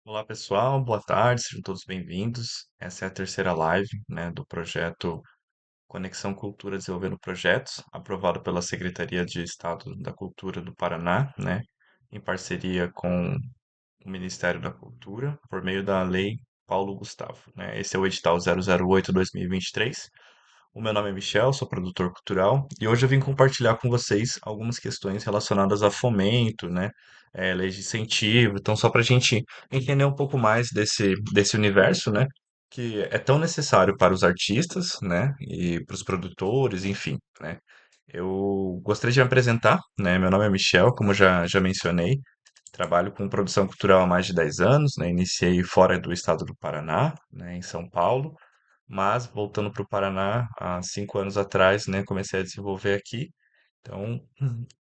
Olá pessoal, boa tarde, sejam todos bem-vindos. Essa é a terceira live, do projeto Conexão Cultura Desenvolvendo Projetos, aprovado pela Secretaria de Estado da Cultura do Paraná, em parceria com o Ministério da Cultura, por meio da Lei Paulo Gustavo, Esse é o edital 008/2023. O meu nome é Michel, sou produtor cultural e hoje eu vim compartilhar com vocês algumas questões relacionadas a fomento, leis de incentivo. Então, só para a gente entender um pouco mais desse universo, que é tão necessário para os artistas, e para os produtores, enfim, né. Eu gostaria de me apresentar, Meu nome é Michel, como já mencionei, trabalho com produção cultural há mais de 10 anos, Iniciei fora do estado do Paraná, em São Paulo, mas voltando para o Paraná, há 5 anos atrás, comecei a desenvolver aqui. Então,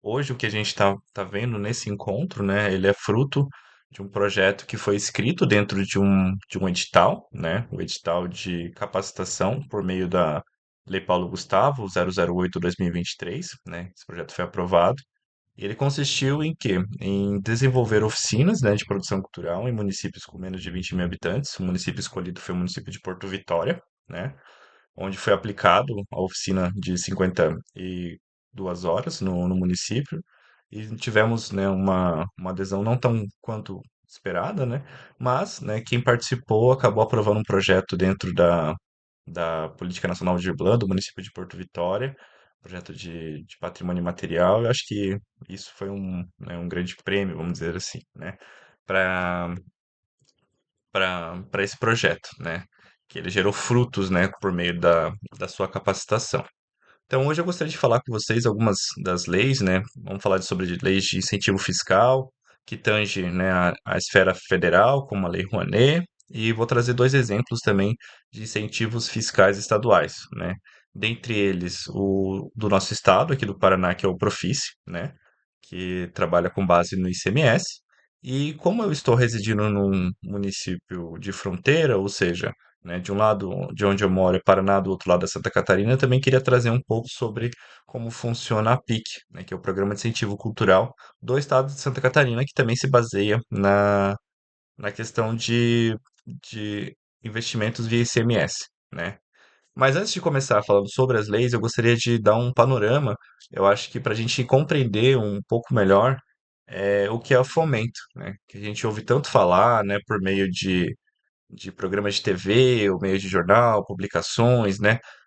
hoje o que a gente tá vendo nesse encontro, ele é fruto de um projeto que foi escrito dentro de um edital, o edital de capacitação por meio da Lei Paulo Gustavo, 008/2023, Esse projeto foi aprovado. E ele consistiu em quê? Em desenvolver oficinas, de produção cultural em municípios com menos de 20 mil habitantes. O município escolhido foi o município de Porto Vitória, né? Onde foi aplicado a oficina de 52 horas no município. E tivemos, uma adesão não tão quanto esperada, mas, quem participou acabou aprovando um projeto dentro da Política Nacional de Urbano, do município de Porto Vitória, projeto de patrimônio imaterial. Eu acho que isso foi um grande prêmio, vamos dizer assim, para para esse projeto, que ele gerou frutos, por meio da sua capacitação. Então, hoje eu gostaria de falar com vocês algumas das leis, Vamos falar sobre leis de incentivo fiscal, que tange, a esfera federal, como a Lei Rouanet, e vou trazer dois exemplos também de incentivos fiscais estaduais, Dentre eles, o do nosso estado, aqui do Paraná, que é o Profice, que trabalha com base no ICMS. E como eu estou residindo num município de fronteira, ou seja, de um lado de onde eu moro é Paraná, do outro lado é Santa Catarina, eu também queria trazer um pouco sobre como funciona a PIC, que é o Programa de Incentivo Cultural do Estado de Santa Catarina, que também se baseia na questão de investimentos via ICMS, né? Mas antes de começar falando sobre as leis, eu gostaria de dar um panorama, eu acho que para a gente compreender um pouco melhor o que é o fomento, que a gente ouve tanto falar, por meio de programas de TV, ou meio de jornal, publicações,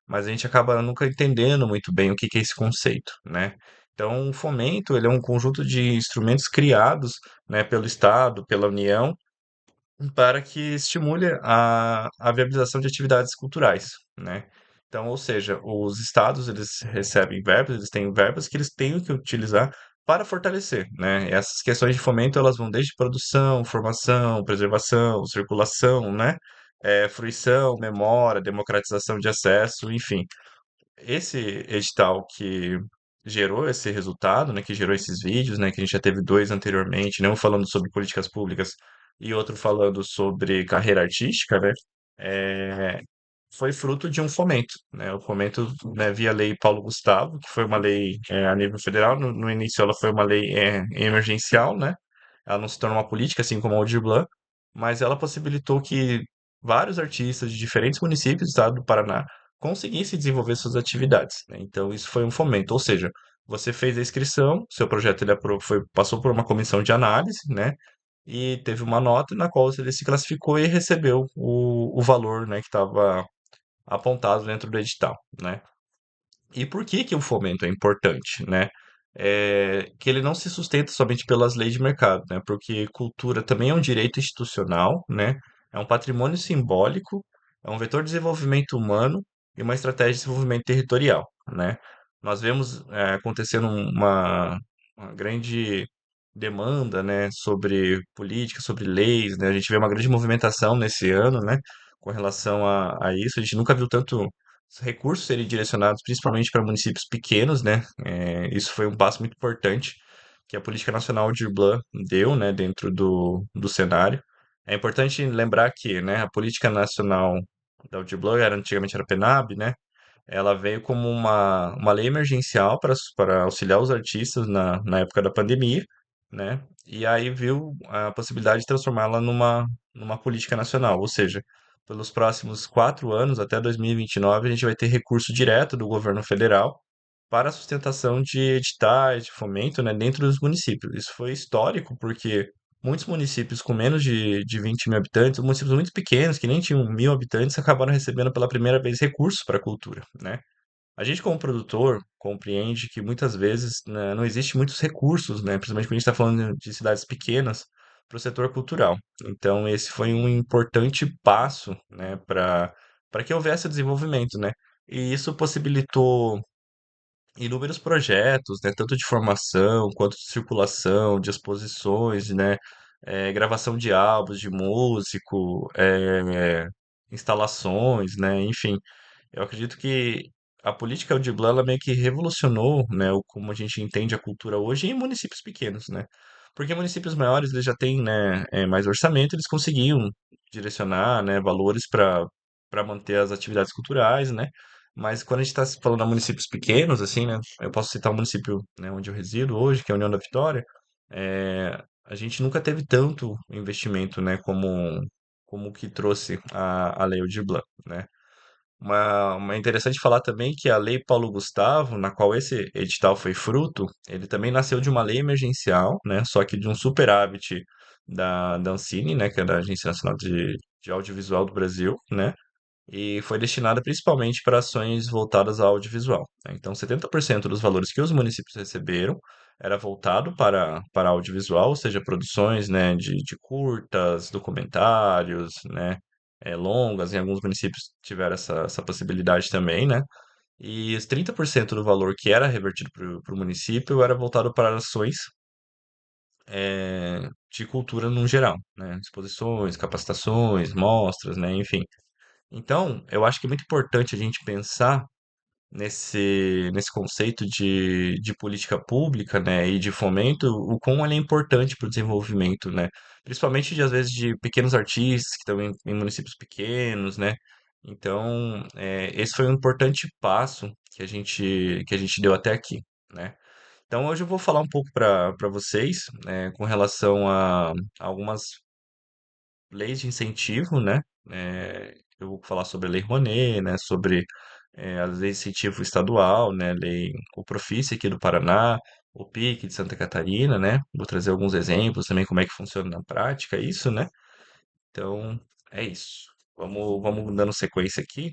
mas a gente acaba nunca entendendo muito bem o que que é esse conceito, Então, o fomento, ele é um conjunto de instrumentos criados, pelo Estado, pela União, para que estimule a viabilização de atividades culturais, Então, ou seja, os estados, eles recebem verbas, eles têm verbas que eles têm que utilizar para fortalecer, E essas questões de fomento, elas vão desde produção, formação, preservação, circulação, fruição, memória, democratização de acesso, enfim. Esse edital que gerou esse resultado, que gerou esses vídeos, que a gente já teve dois anteriormente, um falando sobre políticas públicas e outro falando sobre carreira artística, eh, foi fruto de um fomento, O fomento, via Lei Paulo Gustavo, que foi uma lei, a nível federal. No início ela foi uma lei, emergencial, Ela não se tornou uma política, assim como a Aldir Blanc, mas ela possibilitou que vários artistas de diferentes municípios do estado do Paraná conseguissem desenvolver suas atividades, Então isso foi um fomento, ou seja, você fez a inscrição, seu projeto ele passou por uma comissão de análise, e teve uma nota na qual ele se classificou e recebeu o valor, que estava apontado dentro do edital, E por que que o fomento é importante, que ele não se sustenta somente pelas leis de mercado, Porque cultura também é um direito institucional, É um patrimônio simbólico, é um vetor de desenvolvimento humano e uma estratégia de desenvolvimento territorial, Nós vemos acontecendo uma grande demanda, sobre política, sobre leis, A gente vê uma grande movimentação nesse ano, com relação a isso. A gente nunca viu tanto recursos serem direcionados principalmente para municípios pequenos, isso foi um passo muito importante que a Política Nacional de Blanc deu, dentro do cenário. É importante lembrar que, a Política Nacional da Aldir Blanc antigamente era PNAB, Ela veio como uma lei emergencial para auxiliar os artistas na época da pandemia, né? E aí viu a possibilidade de transformá-la numa política nacional, ou seja, pelos próximos 4 anos, até 2029, a gente vai ter recurso direto do governo federal para a sustentação de editais de fomento, né, dentro dos municípios. Isso foi histórico, porque muitos municípios com menos de 20 mil habitantes, ou municípios muito pequenos, que nem tinham 1.000 habitantes, acabaram recebendo pela primeira vez recursos para a cultura, né? A gente, como produtor, compreende que muitas vezes, né, não existe muitos recursos, né, principalmente quando a gente está falando de cidades pequenas, para o setor cultural. Então, esse foi um importante passo, né, para que houvesse o desenvolvimento, né? E isso possibilitou inúmeros projetos, né, tanto de formação quanto de circulação, de exposições, né, gravação de álbuns de músico, instalações, né, enfim. Eu acredito que a política Audiblan ela meio que revolucionou, né, o como a gente entende a cultura hoje em municípios pequenos, né? Porque municípios maiores eles já têm, né, mais orçamento, eles conseguiam direcionar, né, valores para manter as atividades culturais, né? Mas quando a gente está falando de municípios pequenos, assim, né, eu posso citar o município, né, onde eu resido hoje, que é a União da Vitória, a gente nunca teve tanto investimento, né, como o que trouxe a Lei Audiblan, né? Uma interessante falar também que a Lei Paulo Gustavo, na qual esse edital foi fruto, ele também nasceu de uma lei emergencial, né? Só que de um superávit da Ancine, né? Que é da Agência Nacional de Audiovisual do Brasil, né? E foi destinada principalmente para ações voltadas ao audiovisual, né? Então, 70% dos valores que os municípios receberam era voltado para audiovisual, ou seja, produções, né, de curtas, documentários, né, longas. Em alguns municípios tiveram essa possibilidade também, né? E os 30% do valor que era revertido para o município era voltado para ações de cultura no geral, né? Exposições, capacitações, mostras, né? Enfim. Então, eu acho que é muito importante a gente pensar nesse conceito de política pública, né, e de fomento, o quão ele é importante para o desenvolvimento, né, principalmente às vezes de pequenos artistas que estão em municípios pequenos, né. Então, esse foi um importante passo que a gente deu até aqui, né. Então, hoje eu vou falar um pouco para vocês, com relação a algumas leis de incentivo, né? Eu vou falar sobre a Lei Rouanet, né? Sobre a Lei de Incentivo Estadual, né? O Profice aqui do Paraná, o PIC de Santa Catarina, né? Vou trazer alguns exemplos também como é que funciona na prática isso, né? Então, é isso. Vamos dando sequência aqui.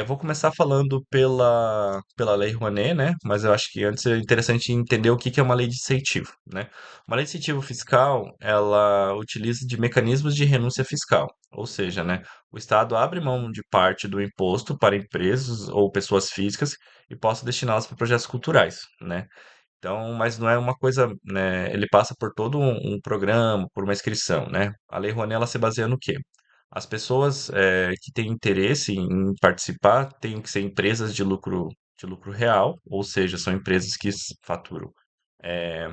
Vou começar falando pela Lei Rouanet, né? Mas eu acho que antes é interessante entender o que que é uma lei de incentivo, né? Uma lei de incentivo fiscal, ela utiliza de mecanismos de renúncia fiscal, ou seja, né? O Estado abre mão de parte do imposto para empresas ou pessoas físicas e possa destiná-las para projetos culturais, né? Então, mas não é uma coisa, né? Ele passa por todo um programa, por uma inscrição, né? A Lei Rouanet, ela se baseia no quê? As pessoas que têm interesse em participar têm que ser empresas de lucro real, ou seja, são empresas que faturam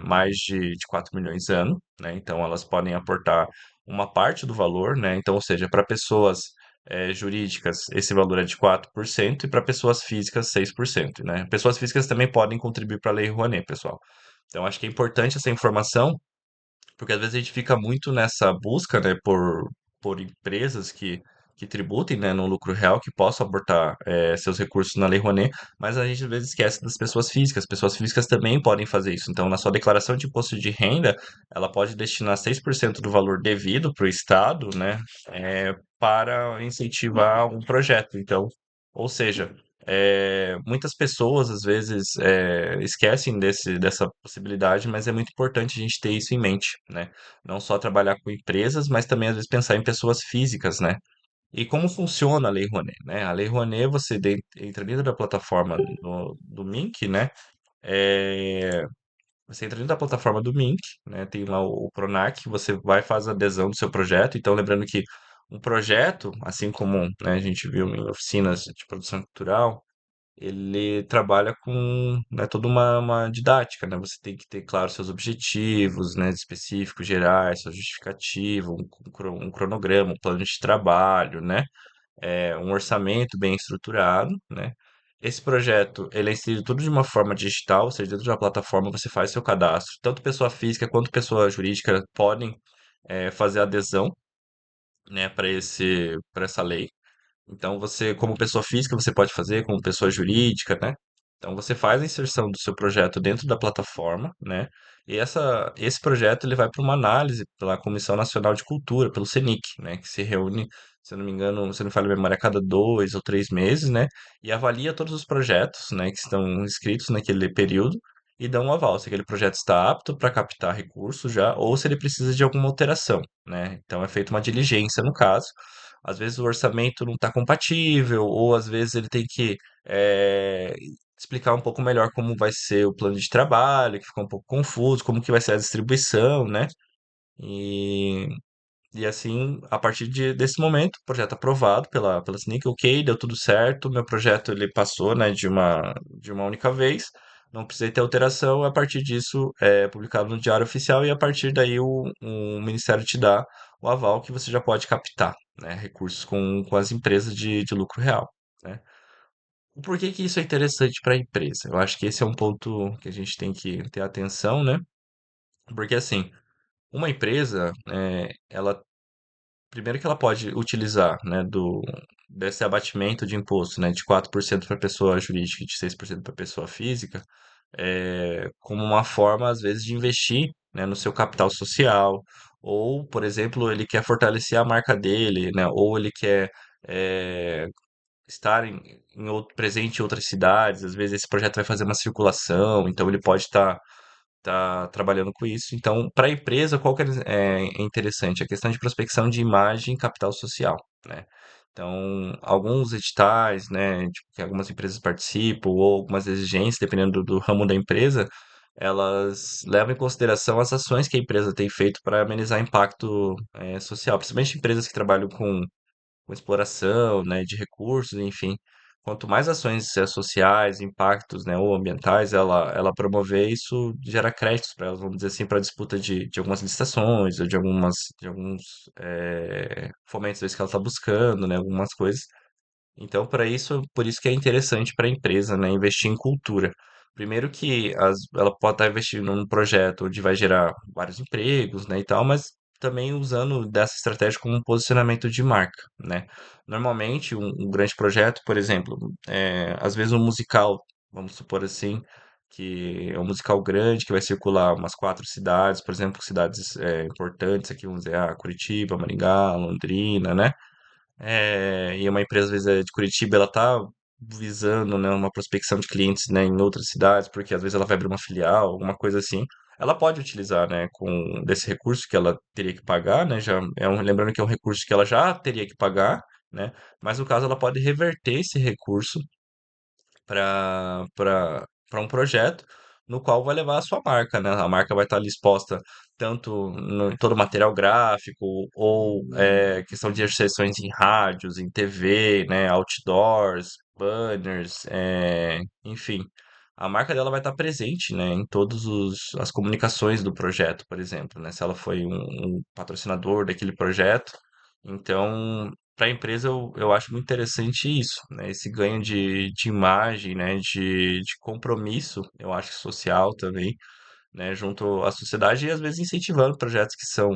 mais de 4 milhões ano, né? Então elas podem aportar uma parte do valor, né? Então, ou seja, para pessoas jurídicas esse valor é de 4% e para pessoas físicas 6%, né? Pessoas físicas também podem contribuir para a Lei Rouanet, pessoal. Então acho que é importante essa informação porque às vezes a gente fica muito nessa busca, né, por empresas que tributem, né, no lucro real, que possam aportar seus recursos na Lei Rouanet, mas a gente às vezes esquece das pessoas físicas. Pessoas físicas também podem fazer isso. Então, na sua declaração de imposto de renda, ela pode destinar 6% do valor devido para o Estado, né, para incentivar um projeto. Então, ou seja, muitas pessoas às vezes esquecem dessa possibilidade, mas é muito importante a gente ter isso em mente, né? Não só trabalhar com empresas, mas também às vezes pensar em pessoas físicas, né? E como funciona a Lei Rouanet, né? A Lei Rouanet, você entra dentro da plataforma do Mink, né? É, Você entra dentro da plataforma do Mink, né? Tem lá o Pronac, você vai fazer a adesão do seu projeto. Então, lembrando que um projeto, assim como, né, a gente viu em oficinas de produção cultural, ele trabalha com, né, toda uma didática, né? Você tem que ter, claro, seus objetivos, né, específicos, gerais, sua justificativa, um cronograma, um plano de trabalho, né? Um orçamento bem estruturado, né? Esse projeto, ele é inserido tudo de uma forma digital, ou seja, dentro de uma plataforma você faz seu cadastro. Tanto pessoa física quanto pessoa jurídica podem fazer adesão, né, para essa lei. Então você, como pessoa física, você pode fazer, como pessoa jurídica, né? Então você faz a inserção do seu projeto dentro da plataforma, né? E esse projeto ele vai para uma análise pela Comissão Nacional de Cultura, pelo CENIC, né? Que se reúne, se eu não me engano, se eu não me falha a memória, a cada 2 ou 3 meses, né? E avalia todos os projetos, né? Que estão inscritos naquele período e dá um aval se aquele projeto está apto para captar recursos já ou se ele precisa de alguma alteração, né? Então é feita uma diligência no caso. Às vezes o orçamento não está compatível, ou às vezes ele tem que eh, explicar um pouco melhor como vai ser o plano de trabalho, que fica um pouco confuso, como que vai ser a distribuição, né? E, e assim, a partir desse momento, o projeto aprovado pela SNIC, ok, deu tudo certo, meu projeto ele passou, né, de uma única vez, não precisei ter alteração, a partir disso é publicado no Diário Oficial e a partir daí o Ministério te dá o aval que você já pode captar, né, recursos com as empresas de lucro real, né. O porquê que isso é interessante para a empresa? Eu acho que esse é um ponto que a gente tem que ter atenção, né, porque assim, uma empresa, ela primeiro que ela pode utilizar, né, desse abatimento de imposto, né, de 4% para pessoa jurídica e de 6% para pessoa física, como uma forma, às vezes, de investir, né, no seu capital social, ou, por exemplo, ele quer fortalecer a marca dele, né, ou ele quer eh, estar presente em outras cidades, às vezes esse projeto vai fazer uma circulação, então ele pode estar trabalhando com isso. Então, para a empresa, qual que é interessante? A questão de prospecção de imagem e capital social, né? Então, alguns editais, né, tipo, que algumas empresas participam, ou algumas exigências, dependendo do ramo da empresa, elas levam em consideração as ações que a empresa tem feito para amenizar impacto, social, principalmente empresas que trabalham com exploração, né, de recursos, enfim. Quanto mais ações sociais, impactos, né, ou ambientais ela promover, isso gera créditos para elas, vamos dizer assim, para a disputa de algumas licitações ou de alguns fomentos às vezes, que ela está buscando, né, algumas coisas. Então, para isso, por isso que é interessante para a empresa, né, investir em cultura. Primeiro que ela pode estar investindo num projeto onde vai gerar vários empregos, né, e tal, mas também usando dessa estratégia como um posicionamento de marca, né? Normalmente, um grande projeto, por exemplo, às vezes um musical, vamos supor assim, que é um musical grande que vai circular umas 4 cidades, por exemplo, cidades importantes aqui, vamos dizer, Curitiba, Maringá, Londrina, né? E uma empresa, às vezes, de Curitiba, ela tá visando, né, uma prospecção de clientes, né, em outras cidades, porque às vezes ela vai abrir uma filial, alguma coisa assim. Ela pode utilizar, né, com desse recurso que ela teria que pagar, né, lembrando que é um recurso que ela já teria que pagar, né, mas no caso ela pode reverter esse recurso para um projeto no qual vai levar a sua marca, né? A marca vai estar ali exposta tanto em todo o material gráfico ou questão de inserções em rádios, em TV, né? Outdoors, banners, enfim. A marca dela vai estar presente, né, em todas as comunicações do projeto, por exemplo, né? Se ela foi um patrocinador daquele projeto, então para a empresa eu acho muito interessante isso, né? Esse ganho de imagem, né? De compromisso, eu acho que social também, né? Junto à sociedade e às vezes incentivando projetos que são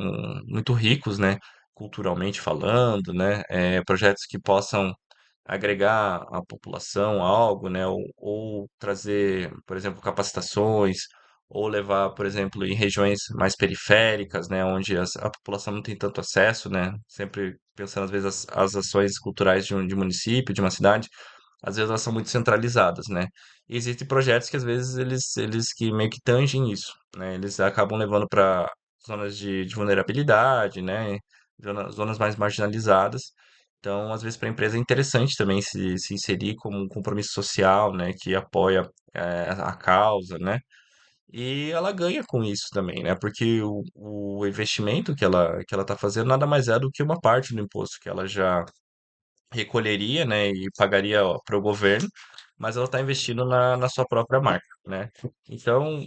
muito ricos, né? Culturalmente falando, né? Projetos que possam agregar à população algo, né? Ou trazer, por exemplo, capacitações, ou levar, por exemplo, em regiões mais periféricas, né? Onde a população não tem tanto acesso, né? Sempre pensando, às vezes, as ações culturais de um município, de uma cidade, às vezes elas são muito centralizadas, né? E existem projetos que, às vezes, eles que meio que tangem isso, né? Eles acabam levando para zonas de vulnerabilidade, né? Zonas mais marginalizadas, então, às vezes, para a empresa é interessante também se inserir como um compromisso social, né, que apoia a causa, né, e ela ganha com isso também, né, porque o investimento que ela está fazendo nada mais é do que uma parte do imposto que ela já recolheria, né, e pagaria para o governo, mas ela está investindo na sua própria marca, né. Então,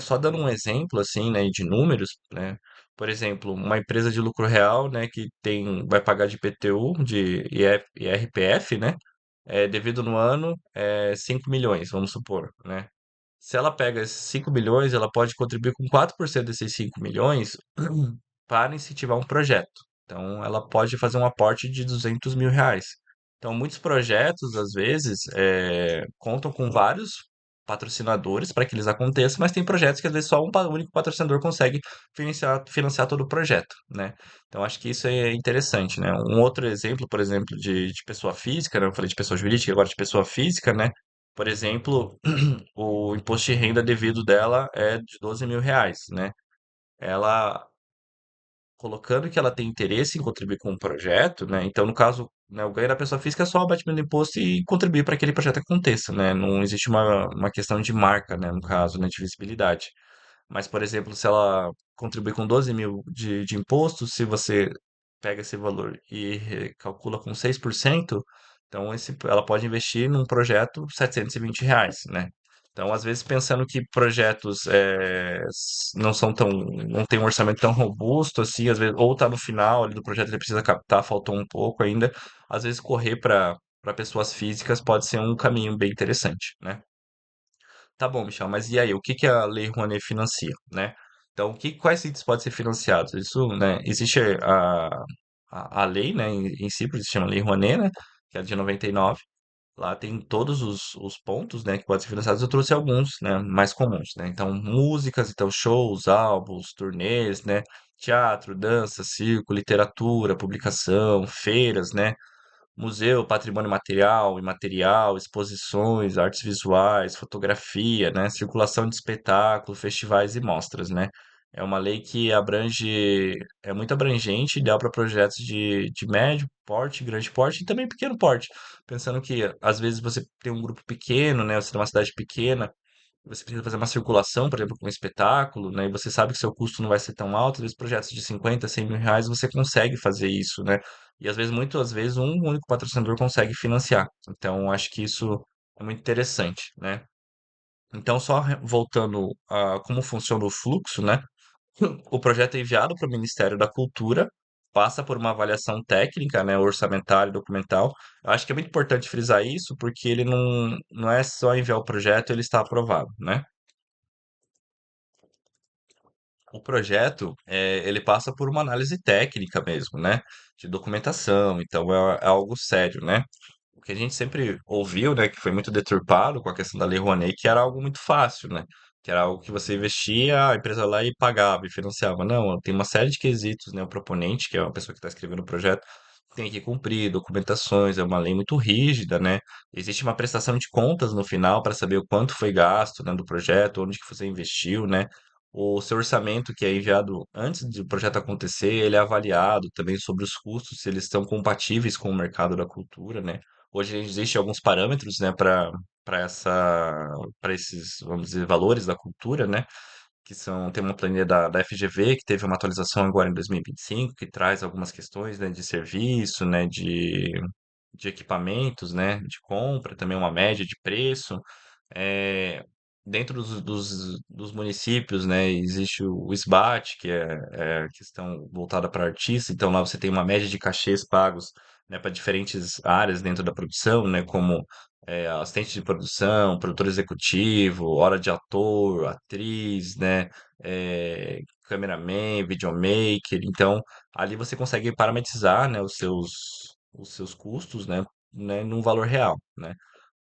só dando um exemplo, assim, né, de números, né, por exemplo, uma empresa de lucro real, né, que vai pagar de IPTU, de IRPF, né, devido no ano, 5 milhões, vamos supor, né? Se ela pega esses 5 milhões, ela pode contribuir com 4% desses 5 milhões para incentivar um projeto. Então, ela pode fazer um aporte de R$ 200.000. Então, muitos projetos, às vezes, contam com vários patrocinadores para que eles aconteçam, mas tem projetos que, às vezes, só um único patrocinador consegue financiar todo o projeto, né? Então, acho que isso é interessante, né? Um outro exemplo, por exemplo, de pessoa física, né? Eu falei de pessoa jurídica, agora de pessoa física, né? Por exemplo, o imposto de renda devido dela é de R$ 12.000, né? Ela, colocando que ela tem interesse em contribuir com o projeto, né? Então, no caso, né, o ganho da pessoa física é só o abatimento do imposto e contribuir para que aquele projeto aconteça, né? Não existe uma questão de marca, né? No caso, né, de visibilidade. Mas, por exemplo, se ela contribui com 12 mil de imposto, se você pega esse valor e calcula com 6%, então ela pode investir num projeto R$ 720, né? Então, às vezes, pensando que projetos não são tão, não tem um orçamento tão robusto assim, às vezes, ou está no final ali do projeto, ele precisa captar, faltou um pouco ainda, às vezes correr para pessoas físicas pode ser um caminho bem interessante, né? Tá bom, Michel, mas e aí, o que que a Lei Rouanet financia, né? Então, quais itens podem ser financiados? Isso, né, existe a lei, né, em si, por isso se chama Lei Rouanet, né, que é de 99. Lá tem todos os pontos, né, que podem ser financiados. Eu trouxe alguns, né, mais comuns, né? Então, músicas, então shows, álbuns, turnês, né, teatro, dança, circo, literatura, publicação, feiras, né, museu, patrimônio material, imaterial, exposições, artes visuais, fotografia, né, circulação de espetáculo, festivais e mostras, né. É uma lei que abrange, é muito abrangente, ideal para projetos de médio porte, grande porte e também pequeno porte. Pensando que às vezes você tem um grupo pequeno, né, você tem uma cidade pequena, você precisa fazer uma circulação, por exemplo, com um espetáculo, né? E você sabe que seu custo não vai ser tão alto, às vezes projetos de 50, R$ 100.000 você consegue fazer isso, né? E às vezes, muitas vezes, um único patrocinador consegue financiar. Então, acho que isso é muito interessante, né? Então, só voltando a como funciona o fluxo, né? O projeto é enviado para o Ministério da Cultura, passa por uma avaliação técnica, né, orçamentária e documental. Eu acho que é muito importante frisar isso, porque ele não é só enviar o projeto e ele está aprovado, né? O projeto, ele passa por uma análise técnica mesmo, né, de documentação, então é algo sério, né. O que a gente sempre ouviu, né, que foi muito deturpado com a questão da Lei Rouanet, que era algo muito fácil, né, que era algo que você investia, a empresa lá e pagava e financiava. Não, tem uma série de quesitos, né, o proponente, que é uma pessoa que está escrevendo o projeto, tem que cumprir documentações, é uma lei muito rígida, né. Existe uma prestação de contas no final para saber o quanto foi gasto, né, do projeto, onde que você investiu, né. O seu orçamento que é enviado antes do projeto acontecer, ele é avaliado também sobre os custos, se eles estão compatíveis com o mercado da cultura, né. Hoje existem alguns parâmetros, né, para esses, vamos dizer, valores da cultura, né, que são, tem uma planilha da FGV, que teve uma atualização agora em 2025, que traz algumas questões, né, de serviço, né, de equipamentos, né, de compra, também uma média de preço. É, dentro dos municípios, né, existe o SBAT, que é a questão voltada para artista, então lá você tem uma média de cachês pagos, né, para diferentes áreas dentro da produção, né, como assistente de produção, produtor executivo, hora de ator, atriz, né, cameraman, videomaker, então ali você consegue parametrizar, né, os seus custos, né, num valor real, né?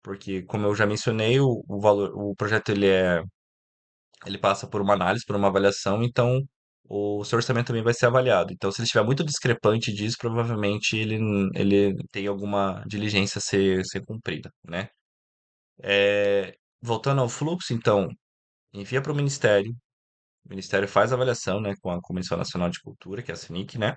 Porque, como eu já mencionei, o valor, o projeto ele passa por uma análise, por uma avaliação, então o seu orçamento também vai ser avaliado. Então, se ele estiver muito discrepante disso, provavelmente ele tem alguma diligência a ser cumprida, né? Voltando ao fluxo, então, envia para o Ministério faz a avaliação, né, com a Comissão Nacional de Cultura, que é a CNIC, né?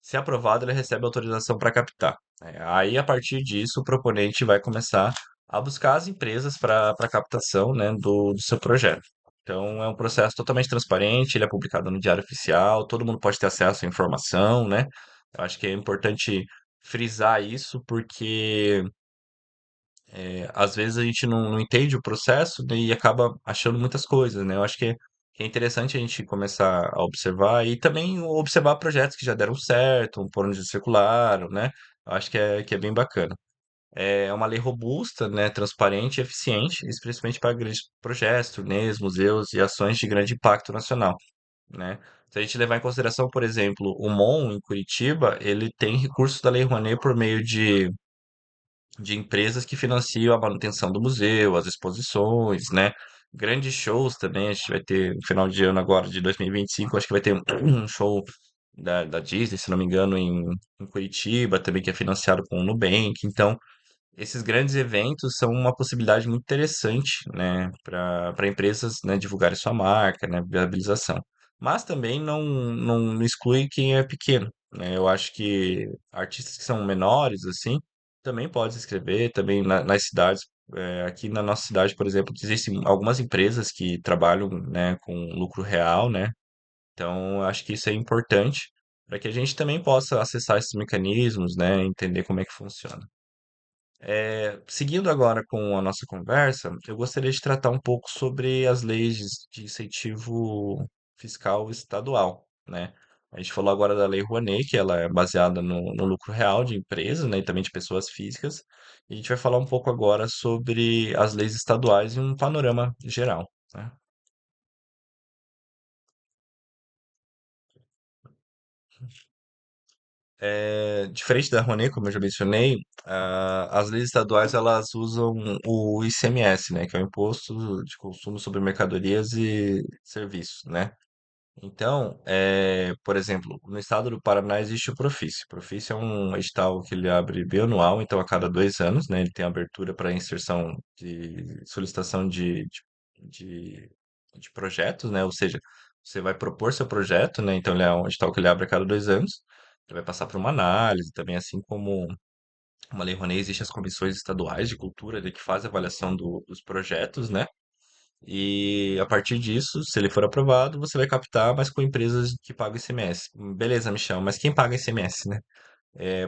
Se aprovado, ele recebe autorização para captar. Aí, a partir disso, o proponente vai começar a buscar as empresas para captação, né, do seu projeto. Então, é um processo totalmente transparente, ele é publicado no Diário Oficial, todo mundo pode ter acesso à informação, né? Eu acho que é importante frisar isso, porque às vezes a gente não entende o processo, né, e acaba achando muitas coisas, né? Eu acho que é interessante a gente começar a observar e também observar projetos que já deram certo, por onde circularam, né? Eu acho que é bem bacana. É uma lei robusta, né, transparente e eficiente, especialmente para grandes projetos, turnês, museus e ações de grande impacto nacional, né? Se a gente levar em consideração, por exemplo, o MON em Curitiba, ele tem recursos da Lei Rouanet por meio de empresas que financiam a manutenção do museu, as exposições, né? Grandes shows também, a gente vai ter no final de ano agora, de 2025, acho que vai ter um show da Disney, se não me engano, em Curitiba, também que é financiado com o Nubank. Então, esses grandes eventos são uma possibilidade muito interessante, né, para empresas, né, divulgarem sua marca, né, viabilização. Mas também não exclui quem é pequeno, né? Eu acho que artistas que são menores, assim, também podem se inscrever, também nas cidades. Aqui na nossa cidade, por exemplo, existem algumas empresas que trabalham, né, com lucro real, né? Então, eu acho que isso é importante para que a gente também possa acessar esses mecanismos, né, entender como é que funciona. Seguindo agora com a nossa conversa, eu gostaria de tratar um pouco sobre as leis de incentivo fiscal estadual, né? A gente falou agora da Lei Rouanet, que ela é baseada no lucro real de empresas, né, e também de pessoas físicas. E a gente vai falar um pouco agora sobre as leis estaduais em um panorama geral, né? Diferente da Rouanet, como eu já mencionei, as leis estaduais elas usam o ICMS, né, que é o Imposto de Consumo sobre Mercadorias e Serviços, né? Então, por exemplo, no estado do Paraná existe o Profício. O Profício é um edital que ele abre bianual, então a cada 2 anos, né, ele tem abertura para inserção de solicitação de, de projetos, né? Ou seja, você vai propor seu projeto, né? Então ele é um edital que ele abre a cada 2 anos. Ele vai passar por uma análise, também assim como uma lei Rouanet, existem as comissões estaduais de cultura, né, que fazem a avaliação dos projetos, né? E a partir disso, se ele for aprovado, você vai captar, mas com empresas que pagam ICMS. Beleza, Michel, mas quem paga ICMS, né?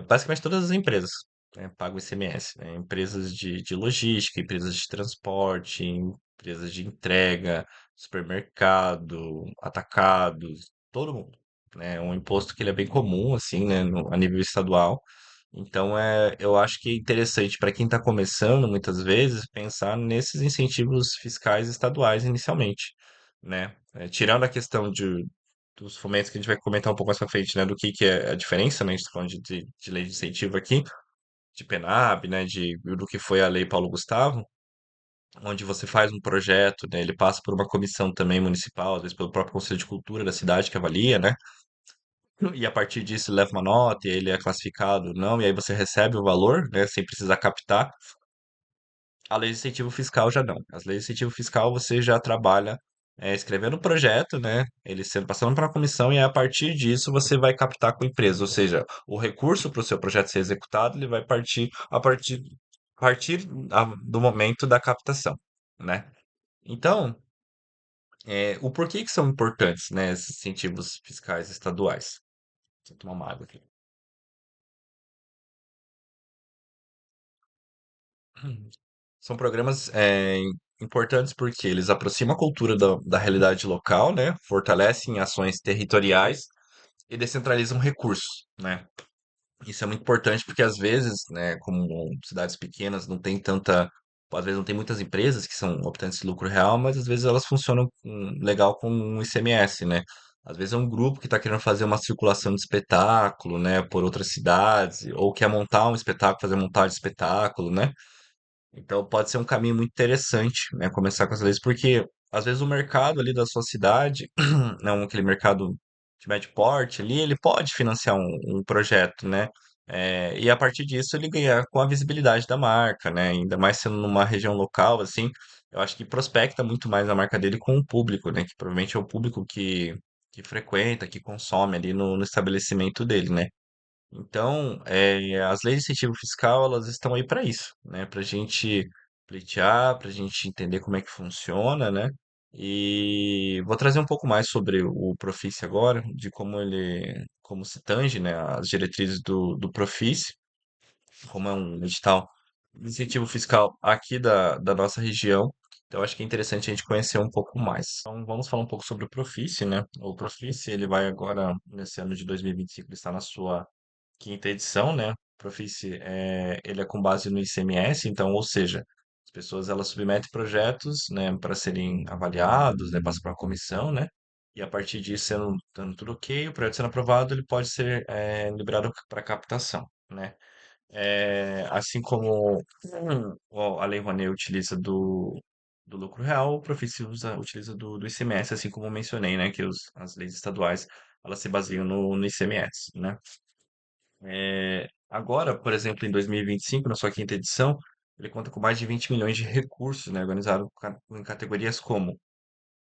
Basicamente todas as empresas, né, pagam ICMS, né? Empresas de logística, empresas de transporte, empresas de entrega, supermercado, atacados, todo mundo, né? É um imposto que ele é bem comum, assim, né, a nível estadual. Então, eu acho que é interessante para quem está começando, muitas vezes, pensar nesses incentivos fiscais estaduais inicialmente, né? Tirando a questão dos fomentos que a gente vai comentar um pouco mais pra frente, né? Do que é a diferença, né? A gente tá falando de lei de incentivo aqui, de PENAB, né? Do que foi a lei Paulo Gustavo, onde você faz um projeto, né? Ele passa por uma comissão também municipal, às vezes pelo próprio Conselho de Cultura da cidade que avalia, né? E a partir disso leva uma nota e ele é classificado, não, e aí você recebe o valor, né? Sem precisar captar. A lei de incentivo fiscal já não. As leis de incentivo fiscal você já trabalha escrevendo o projeto, né? Ele sendo passando para a comissão e aí, a partir disso você vai captar com a empresa. Ou seja, o recurso para o seu projeto ser executado, ele vai partir do momento da captação, né? Então, o porquê que são importantes, né, esses incentivos fiscais estaduais? Deixa eu tomar uma água aqui. São programas importantes porque eles aproximam a cultura da realidade local, né? Fortalecem ações territoriais e descentralizam recursos, né? Isso é muito importante porque às vezes, né, como cidades pequenas não tem tanta, às vezes não tem muitas empresas que são optantes de lucro real, mas às vezes elas funcionam legal com um ICMS, né? Às vezes é um grupo que está querendo fazer uma circulação de espetáculo, né, por outras cidades, ou quer montar um espetáculo, fazer montagem de espetáculo, né? Então pode ser um caminho muito interessante, né, começar com as leis, porque às vezes o mercado ali da sua cidade, não aquele mercado de médio porte ali, ele pode financiar um projeto, né? E a partir disso ele ganhar com a visibilidade da marca, né? Ainda mais sendo numa região local, assim, eu acho que prospecta muito mais a marca dele com o público, né? Que provavelmente é o público que frequenta, que consome ali no estabelecimento dele, né? Então, as leis de incentivo fiscal, elas estão aí para isso, né? Para a gente pleitear, para a gente entender como é que funciona, né? E vou trazer um pouco mais sobre o Profício agora, de como se tange, né, as diretrizes do Profício, como é um edital de incentivo fiscal aqui da nossa região. Então, acho que é interessante a gente conhecer um pouco mais. Então, vamos falar um pouco sobre o Profício, né? O Profício, ele vai agora, nesse ano de 2025, ele está na sua quinta edição, né? Profici, ele é com base no ICMS, então, ou seja, as pessoas elas submetem projetos, né, para serem avaliados, né, passam por uma comissão, né? E a partir disso, dando tudo ok, o projeto sendo aprovado, ele pode ser liberado para captação, né? Assim como a Lei Rouanet utiliza do lucro real, o Profici utiliza do ICMS, assim como eu mencionei, né, que as leis estaduais elas se baseiam no ICMS, né? Agora, por exemplo, em 2025, na sua quinta edição, ele conta com mais de 20 milhões de recursos, né, organizados em categorias como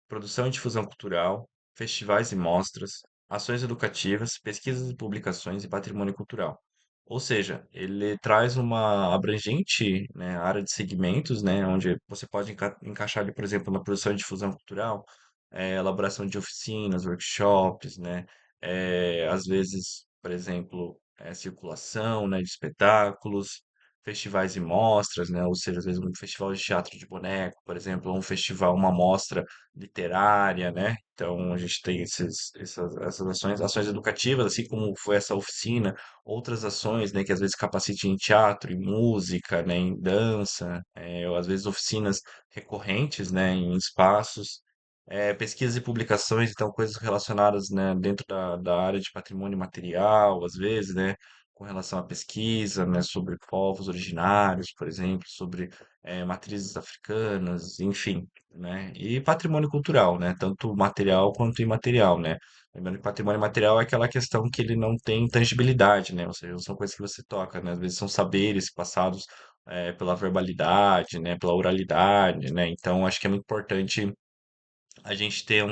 produção e difusão cultural, festivais e mostras, ações educativas, pesquisas e publicações e patrimônio cultural. Ou seja, ele traz uma abrangente, né, área de segmentos, né, onde você pode encaixar ali, por exemplo, na produção e difusão cultural, elaboração de oficinas, workshops, né, às vezes, por exemplo, circulação, né, de espetáculos, festivais e mostras, né, ou seja, às vezes um festival de teatro de boneco, por exemplo, ou um festival, uma mostra literária, né? Então a gente tem essas ações, ações educativas, assim como foi essa oficina, outras ações, né, que às vezes capacitam em teatro, em música, né, em dança, ou às vezes oficinas recorrentes, né, em espaços, pesquisas e publicações, então coisas relacionadas, né, dentro da área de patrimônio material, às vezes, né, com relação à pesquisa, né, sobre povos originários, por exemplo, sobre matrizes africanas, enfim, né? E patrimônio cultural, né? Tanto material quanto imaterial, né? Lembrando que patrimônio material é aquela questão que ele não tem tangibilidade, né? Ou seja, não são coisas que você toca, né? Às vezes são saberes passados pela verbalidade, né? Pela oralidade, né? Então, acho que é muito importante a gente ter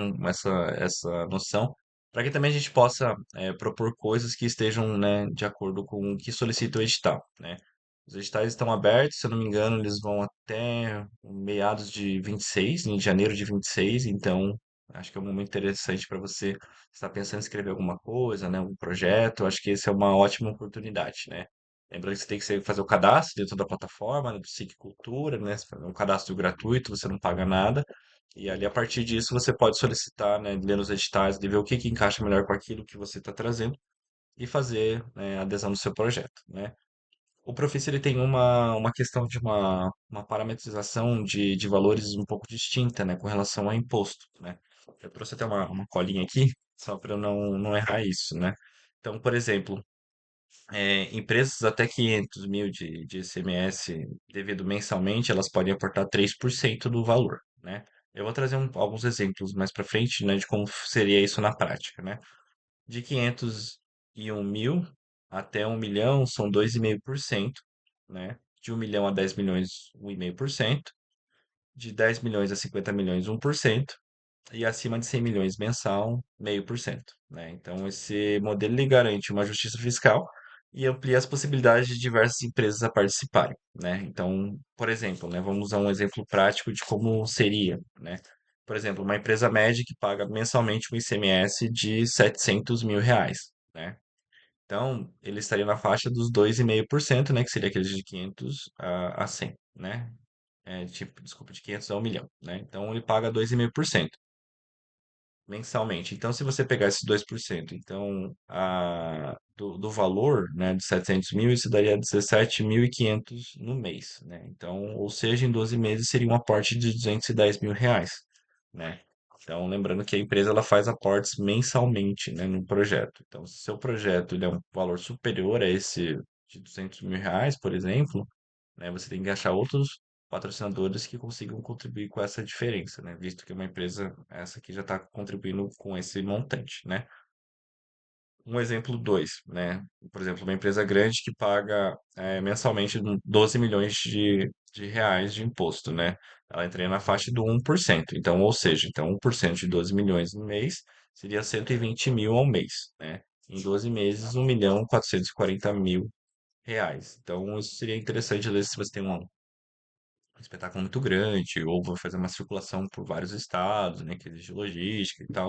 essa noção para que também a gente possa propor coisas que estejam, né, de acordo com o que solicita o edital, né? Os editais estão abertos, se eu não me engano, eles vão até meados de 26, em janeiro de 26, então acho que é um momento interessante para você estar pensando em escrever alguma coisa, né, algum projeto, acho que esse é uma ótima oportunidade, né? Lembrando que você tem que fazer o cadastro dentro da plataforma, né, do SIC Cultura, né? É um cadastro gratuito, você não paga nada. E ali, a partir disso, você pode solicitar, né, ler os editais, de ver o que que encaixa melhor com aquilo que você está trazendo e fazer, né, a adesão do seu projeto, né? O Profício ele tem uma questão de uma parametrização de valores um pouco distinta, né, com relação ao imposto, né? Eu trouxe até uma colinha aqui, só para eu não errar isso, né? Então, por exemplo, empresas até 500 mil de ICMS devido mensalmente, elas podem aportar 3% do valor, né? Eu vou trazer alguns exemplos mais para frente, né, de como seria isso na prática, né? De 501 mil até 1 milhão são 2,5%, né? De 1 milhão a 10 milhões, 1,5%. De 10 milhões a 50 milhões, 1%. E acima de 100 milhões mensal, 0,5%, né? Então, esse modelo ele garante uma justiça fiscal e amplia as possibilidades de diversas empresas a participarem, né? Então, por exemplo, né, vamos usar um exemplo prático de como seria, né? Por exemplo, uma empresa média que paga mensalmente um ICMS de 700 mil reais, né? Então, ele estaria na faixa dos 2,5%, né? Que seria aqueles de 500 a 100, né? Desculpa, de 500 a 1 milhão, né? Então, ele paga 2,5% mensalmente. Então, se você pegar esses 2%, então, do valor, né, de 700 mil, isso daria 17.500 no mês, né? Então, ou seja, em 12 meses seria um aporte de 210 mil reais, né? Então, lembrando que a empresa ela faz aportes mensalmente, né, no projeto. Então, se seu projeto ele é um valor superior a esse de 200 mil reais, por exemplo, né, você tem que achar outros patrocinadores que consigam contribuir com essa diferença, né? Visto que uma empresa, essa aqui já está contribuindo com esse montante, né? Um exemplo 2, né? Por exemplo, uma empresa grande que paga mensalmente 12 milhões de reais de imposto, né? Ela entraria na faixa do 1%. Então, ou seja, então 1% de 12 milhões no mês seria 120 mil ao mês, né? Em 12 meses, 1.440.000 reais. Então, isso seria interessante, às vezes, se você tem um espetáculo muito grande, ou vou fazer uma circulação por vários estados, né, que exige logística e tal.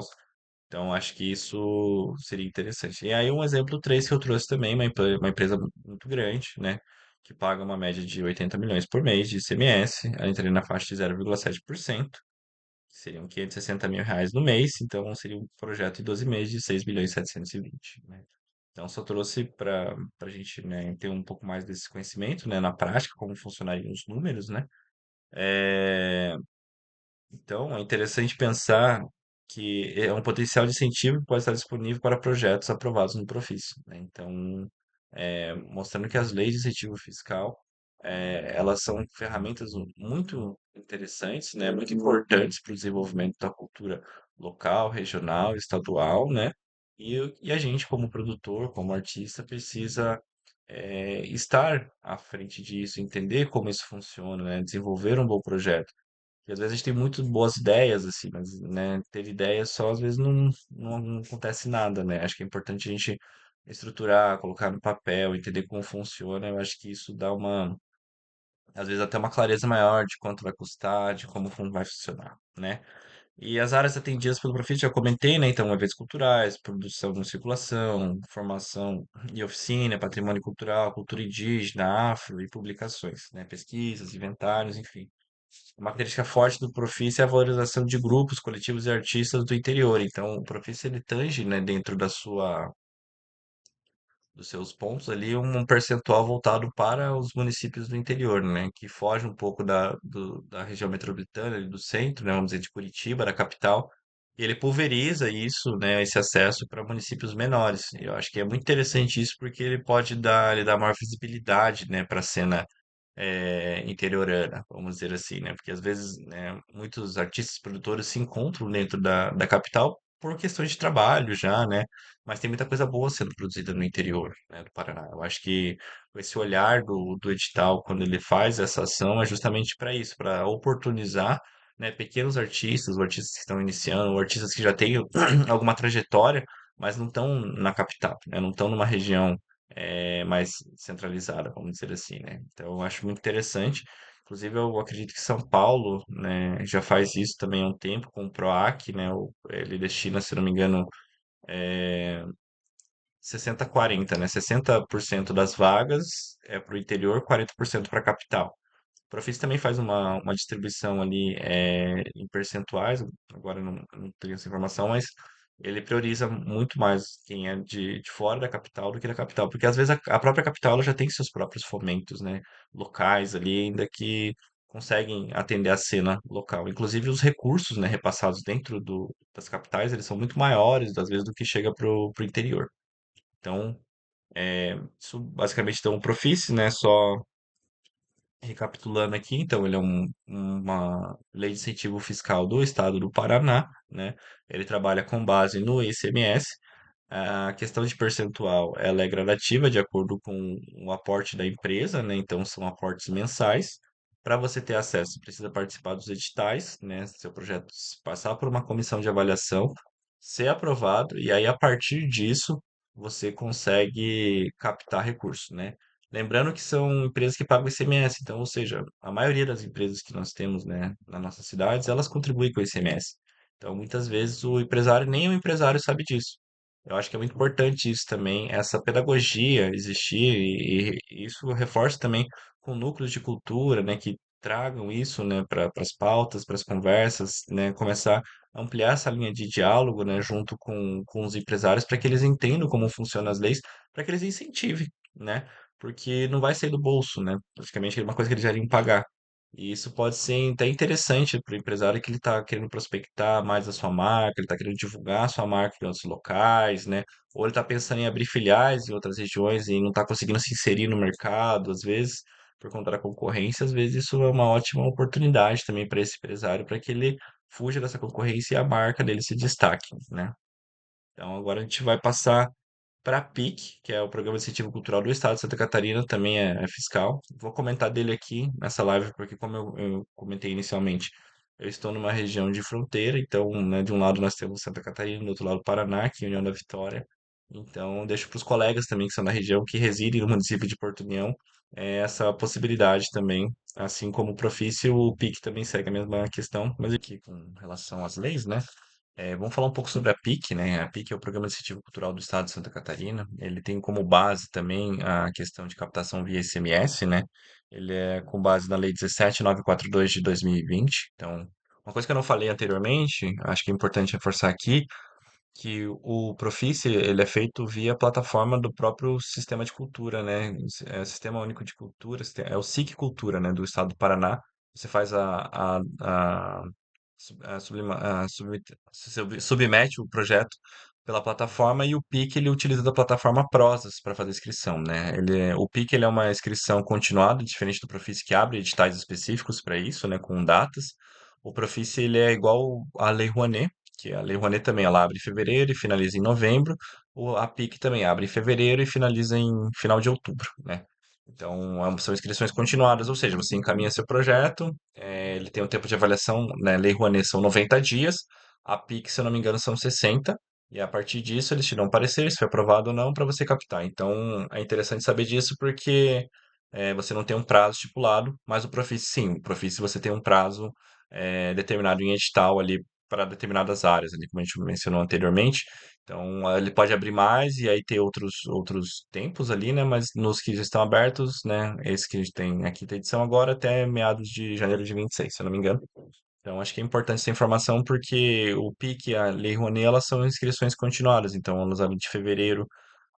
Então, acho que isso seria interessante. E aí, um exemplo 3 que eu trouxe também, uma empresa muito grande, né, que paga uma média de 80 milhões por mês de ICMS, ela entraria na faixa de 0,7%, que seriam 560 mil reais no mês, então seria um projeto em 12 meses de 6 milhões e 720, né? Então, só trouxe para a gente, né, ter um pouco mais desse conhecimento, né, na prática, como funcionariam os números, né? É, então, é interessante pensar que é um potencial de incentivo que pode estar disponível para projetos aprovados no Profício, né? Então, mostrando que as leis de incentivo fiscal, elas são ferramentas muito interessantes, né? Muito importantes para o desenvolvimento da cultura local, regional, estadual, né? E a gente, como produtor, como artista, precisa estar à frente disso, entender como isso funciona, né? Desenvolver um bom projeto. E às vezes a gente tem muito boas ideias, assim, mas, né, ter ideias só às vezes não acontece nada, né? Acho que é importante a gente estruturar, colocar no papel, entender como funciona. Eu acho que isso dá às vezes até uma clareza maior de quanto vai custar, de como vai funcionar, né? E as áreas atendidas pelo Profit, já comentei, né? Então, eventos culturais, produção em circulação, formação e oficina, patrimônio cultural, cultura indígena, afro e publicações, né? Pesquisas, inventários, enfim. Uma característica forte do Profício é a valorização de grupos, coletivos e artistas do interior. Então, o Profício ele tange, né, dentro dos seus pontos ali um percentual voltado para os municípios do interior, né, que foge um pouco da região metropolitana, ali do centro, né, vamos dizer, de Curitiba, da capital. E ele pulveriza isso, né, esse acesso para municípios menores. E eu acho que é muito interessante isso porque ele dá maior visibilidade, né, para a cena interiorana, vamos dizer assim, né? Porque às vezes, né, muitos artistas, produtores se encontram dentro da capital por questões de trabalho já, né? Mas tem muita coisa boa sendo produzida no interior, né, do Paraná. Eu acho que esse olhar do edital, quando ele faz essa ação, é justamente para isso, para oportunizar, né, pequenos artistas, ou artistas que estão iniciando, ou artistas que já têm alguma trajetória, mas não estão na capital, né? Não estão numa região mais centralizada, vamos dizer assim, né? Então, eu acho muito interessante. Inclusive, eu acredito que São Paulo, né, já faz isso também há um tempo com o PROAC, né? Ele destina, se não me engano, 60-40, né? 60% das vagas é para o interior, 40% para a capital. O Profis também faz uma distribuição ali em percentuais, agora eu não tenho essa informação, mas ele prioriza muito mais quem é de fora da capital do que da capital, porque às vezes a própria capital ela já tem seus próprios fomentos, né, locais ali, ainda que conseguem atender a cena local. Inclusive os recursos, né, repassados dentro das capitais, eles são muito maiores, às vezes, do que chega pro interior. Então, isso basicamente então o Profis, né, só recapitulando aqui, então, ele é uma lei de incentivo fiscal do estado do Paraná, né? Ele trabalha com base no ICMS. A questão de percentual, ela é gradativa de acordo com o aporte da empresa, né? Então, são aportes mensais. Para você ter acesso, você precisa participar dos editais, né? Seu projeto passar por uma comissão de avaliação, ser aprovado, e aí, a partir disso, você consegue captar recursos, né? Lembrando que são empresas que pagam ICMS, então, ou seja, a maioria das empresas que nós temos, né, nas nossas cidades, elas contribuem com o ICMS. Então, muitas vezes o empresário, nem o empresário sabe disso. Eu acho que é muito importante isso também, essa pedagogia existir, e isso reforça também com núcleos de cultura, né, que tragam isso, né, para as pautas, para as conversas, né, começar a ampliar essa linha de diálogo, né, junto com os empresários, para que eles entendam como funcionam as leis, para que eles incentivem, né, porque não vai sair do bolso, né, praticamente é uma coisa que eles já iriam pagar. E isso pode ser até interessante para o empresário que ele está querendo prospectar mais a sua marca, ele está querendo divulgar a sua marca em outros locais, né? Ou ele está pensando em abrir filiais em outras regiões e não está conseguindo se inserir no mercado, às vezes, por conta da concorrência, às vezes isso é uma ótima oportunidade também para esse empresário, para que ele fuja dessa concorrência e a marca dele se destaque, né? Então agora a gente vai passar para a PIC, que é o Programa de Incentivo Cultural do Estado de Santa Catarina, também é fiscal. Vou comentar dele aqui nessa live, porque como eu comentei inicialmente, eu estou numa região de fronteira, então, né, de um lado nós temos Santa Catarina, do outro lado Paraná, aqui União da Vitória. Então, deixo para os colegas também que são da região, que residem no município de Porto União, essa possibilidade também, assim como o Profício, o PIC também segue a mesma questão, mas aqui com relação às leis, né? Vamos falar um pouco sobre a PIC, né? A PIC é o Programa de Incentivo Cultural do Estado de Santa Catarina. Ele tem como base também a questão de captação via ICMS, né? Ele é com base na Lei 17.942 de 2020. Então, uma coisa que eu não falei anteriormente, acho que é importante reforçar aqui, que o Profice, ele é feito via plataforma do próprio Sistema de Cultura, né? É o Sistema Único de Cultura, é o SIC Cultura, né? Do Estado do Paraná. Você faz submete o projeto pela plataforma e o PIC ele utiliza da plataforma Prozas para fazer a inscrição, né? O PIC ele é uma inscrição continuada, diferente do Profice que abre editais específicos para isso, né? Com datas. O Profice ele é igual à Lei Rouanet, que a Lei Rouanet também ela abre em fevereiro e finaliza em novembro. A PIC também abre em fevereiro e finaliza em final de outubro, né? Então, são inscrições continuadas, ou seja, você encaminha seu projeto, ele tem um tempo de avaliação, né? Lei Rouanet são 90 dias, a PIC, se eu não me engano, são 60, e a partir disso eles te dão um parecer se foi aprovado ou não para você captar. Então, é interessante saber disso porque você não tem um prazo estipulado, mas o Profice sim, o Profice você tem um prazo determinado em edital ali para determinadas áreas, ali, como a gente mencionou anteriormente. Então, ele pode abrir mais e aí ter outros tempos ali, né? Mas nos que já estão abertos, né? Esse que a gente tem aqui da edição agora até meados de janeiro de 26, se eu não me engano. Então, acho que é importante essa informação porque o PIC e a Lei Rouanet, elas são inscrições continuadas. Então, elas abrem de fevereiro